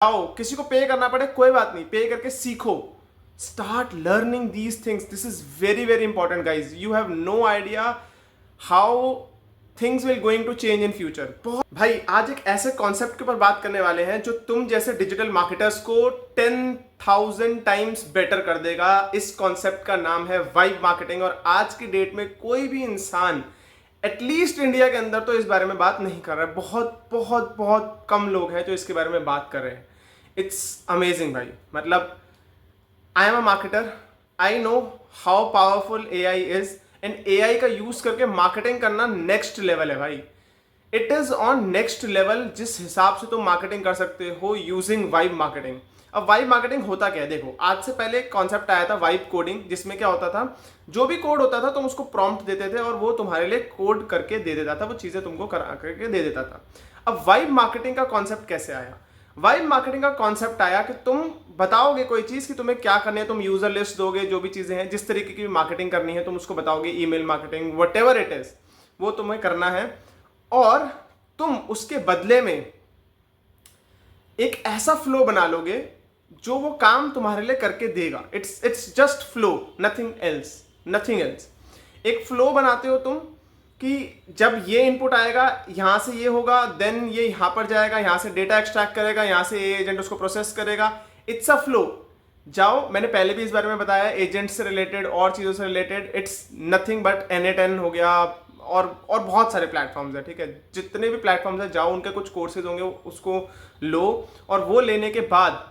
आओ किसी को पे करना पड़े कोई बात नहीं, पे करके सीखो। Start learning these things, this is very very important guys. You have no idea how things will going to change in future. बहुत भाई आज एक ऐसे कॉन्सेप्ट के ऊपर बात करने वाले हैं जो तुम जैसे डिजिटल मार्केटर्स को 10,000 टाइम्स बेटर कर देगा। इस कॉन्सेप्ट का नाम है वाइब मार्केटिंग, और आज की डेट में कोई भी इंसान एटलीस्ट इंडिया के अंदर तो इस बारे में बात नहीं कर रहा है। बहुत बहुत बहुत कम लोग हैं जो इसके बारे में बात कर रहे हैं। इट्स अमेजिंग भाई। मतलब I am a marketer, I know how powerful AI is, and AI का यूज करके मार्केटिंग करना नेक्स्ट लेवल है भाई। It is on next level जिस हिसाब से तुम मार्केटिंग कर सकते हो यूजिंग वाइब मार्केटिंग। अब वाइब मार्केटिंग होता क्या है, देखो आज से पहले एक कॉन्सेप्ट आया था वाइब कोडिंग, जिसमें क्या होता था, जो भी कोड होता था तुम उसको प्रॉम्प्ट देते थे और वो तुम्हारे लिए कोड करके दे देता था, वो चीजें तुमको करा करके दे देता था। अब वाइब मार्केटिंग का कॉन्सेप्ट कैसे आया? वाइब मार्केटिंग का कॉन्सेप्ट आया कि तुम बताओगे कोई चीज कि तुम्हें क्या करनी है, तुम यूजर लिस्ट दोगे, जो भी चीजें हैं, जिस तरीके की मार्केटिंग करनी है तुम उसको बताओगे, email marketing whatever it is, वो तुम्हें करना है। और तुम उसके बदले में एक ऐसा फ्लो बना लोगे जो वो काम तुम्हारे लिए करके देगा। It's just flow, nothing else, nothing else. एक फ्लो बनाते हो तुम कि जब ये इनपुट आएगा यहां से ये होगा, देन ये यहां पर जाएगा, यहां से डेटा एक्सट्रैक्ट करेगा, यहां से एजेंट उसको प्रोसेस करेगा। It's a flow. जाओ, मैंने पहले भी इस बारे में बताया, एजेंट से रिलेटेड और चीज़ों से related, it's nothing but N8N हो गया, और बहुत सारे प्लेटफॉर्म्स है, ठीक है। जितने भी प्लेटफॉर्म्स है जाओ, उनके कुछ कोर्सेज होंगे, उसको लो, और वो लेने के बाद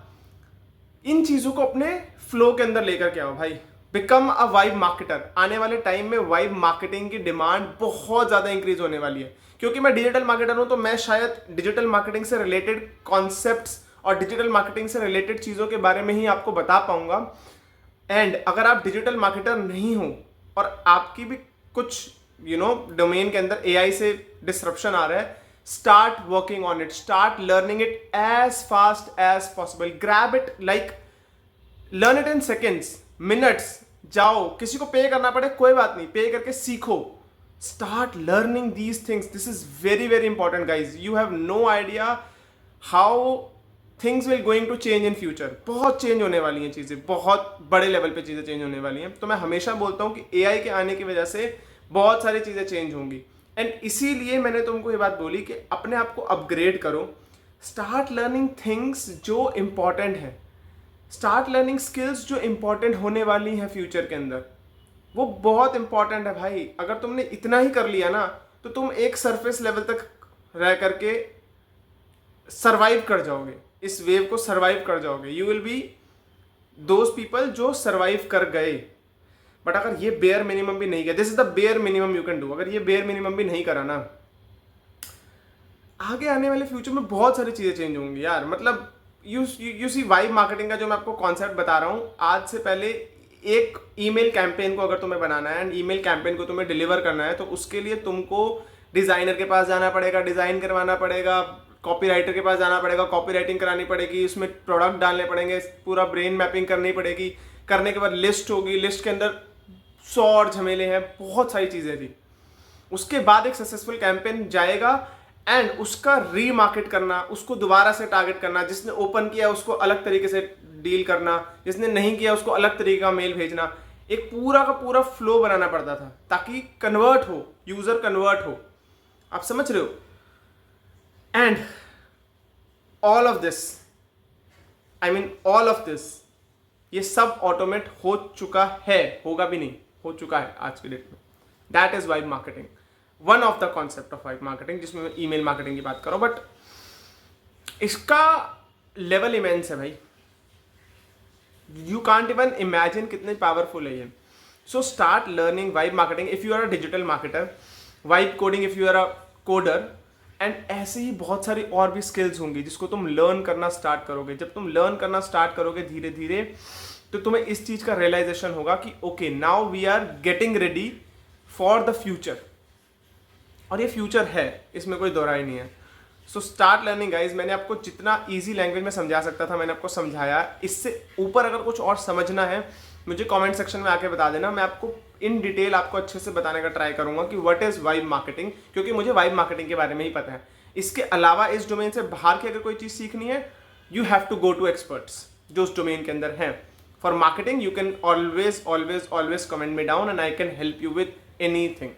इन चीज़ों को अपने फ्लो के अंदर लेकर के आओ भाई। Become a vibe marketer. आने वाले टाइम में वाइब मार्केटिंग की डिमांड बहुत ज़्यादा इंक्रीज होने वाली है, क्योंकि मैं डिजिटल मार्केटर हूं, तो मैं शायद डिजिटल मार्केटिंग से रिलेटेड कॉन्सेप्ट्स और डिजिटल मार्केटिंग से रिलेटेड चीज़ों के बारे में ही आपको बता पाऊंगा। एंड अगर आप डिजिटल मार्केटर नहीं हो और आपकी भी कुछ डोमेन के अंदर एआई से डिसरप्शन आ रहा है, start working on it, start learning it as fast as possible, grab it, like learn it in seconds, minutes। जाओ, किसी को पे करना पड़े कोई बात नहीं, पे करके सीखो। start learning these things, this is very very important guys। you have no idea how things will going to change in future। बहुत चेंज होने वाली हैं चीज़ें, बहुत बड़े लेवल पे चीज़ें चेंज होने वाली हैं। तो मैं हमेशा बोलता हूँ कि एआई के आने की वजह से बहुत सारी चीज़ें चेंज होंगी, एंड इसीलिए मैंने तुमको ये बात बोली कि अपने आप को अपग्रेड करो। स्टार्ट लर्निंग थिंग्स जो इंपॉर्टेंट है, स्टार्ट लर्निंग स्किल्स जो इंपॉर्टेंट होने वाली हैं फ्यूचर के अंदर, वो बहुत इंपॉर्टेंट है भाई। अगर तुमने इतना ही कर लिया ना, तो तुम एक सरफेस लेवल तक रह करके सरवाइव कर जाओगे, इस वेव को सरवाइव कर जाओगे। You will be those people जो सरवाइव कर गए। बट अगर ये बेयर मिनिमम भी नहीं किया, this is the bare minimum you can do, अगर ये बेयर मिनिमम भी नहीं करा ना, आगे आने वाले फ्यूचर में बहुत सारी चीजें चेंज होंगी यार। मतलब यू सी वाइब मार्केटिंग का जो मैं आपको कॉन्सेप्ट बता रहा हूँ, आज से पहले एक ईमेल कैंपेन को अगर तुम्हें बनाना है एंड ईमेल कैंपेन को तुम्हें डिलीवर करना है, तो उसके लिए तुमको डिजाइनर के पास जाना पड़ेगा, डिजाइन करवाना पड़ेगा, कॉपी राइटर के पास जाना पड़ेगा, कॉपी राइटिंग करानी पड़ेगी, उसमें प्रोडक्ट डालने पड़ेंगे, पूरा ब्रेन मैपिंग करनी पड़ेगी। करने के बाद लिस्ट होगी, लिस्ट के अंदर 100 और झमेले हैं, बहुत सारी चीज़ें थी। उसके बाद एक सक्सेसफुल कैंपेन जाएगा एंड उसका रीमार्केट करना, उसको दोबारा से टारगेट करना, जिसने ओपन किया उसको अलग तरीके से डील करना, जिसने नहीं किया उसको अलग तरीके का मेल भेजना। एक पूरा का पूरा फ्लो बनाना पड़ता था ताकि कन्वर्ट हो, यूजर कन्वर्ट हो। आप समझ रहे हो? And all of this, I mean all of this, ये सब ऑटोमेट हो चुका है, होगा भी नहीं, हो चुका है आज की डेट में। That is vibe marketing, one of the concept of vibe marketing, जिसमें मैं ईमेल मार्केटिंग की बात करूं। बट इसका लेवल इमेंस है भाई, यू कांट इवन इमेजिन कितने पावरफुल है ये। So start learning vibe marketing if you are a digital marketer, vibe coding if you are a coder, and ऐसे ही बहुत सारी और भी स्किल्स होंगी जिसको तुम लर्न करना स्टार्ट करोगे। जब तुम लर्न करना स्टार्ट करोगे धीरे धीरे, तो तुम्हें इस चीज का रियलाइजेशन होगा कि okay now we are getting ready for the future, और ये फ्यूचर है, इसमें कोई दोहराई नहीं है। So start learning guys. मैंने आपको जितना इजी लैंग्वेज में समझा सकता था मैंने आपको समझाया। इससे ऊपर अगर कुछ और समझना है मुझे कमेंट सेक्शन में आके बता देना, मैं आपको इन डिटेल आपको अच्छे से बताने का ट्राई करूंगा कि व्हाट इज वाइब मार्केटिंग, क्योंकि मुझे वाइब मार्केटिंग के बारे में ही पता है। इसके अलावा इस डोमेन से बाहर की अगर कोई चीज़ सीखनी है you have to go to experts जो उस डोमेन के अंदर हैं. For marketing you can always always always comment me down and I can help you with anything.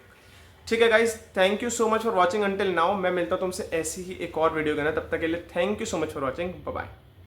ठीक है guys, thank you so much for watching until now. मैं मिलता हूँ तुमसे ऐसी ही एक और वीडियो के ना, तब तक के लिए thank you so much for watching. Bye bye.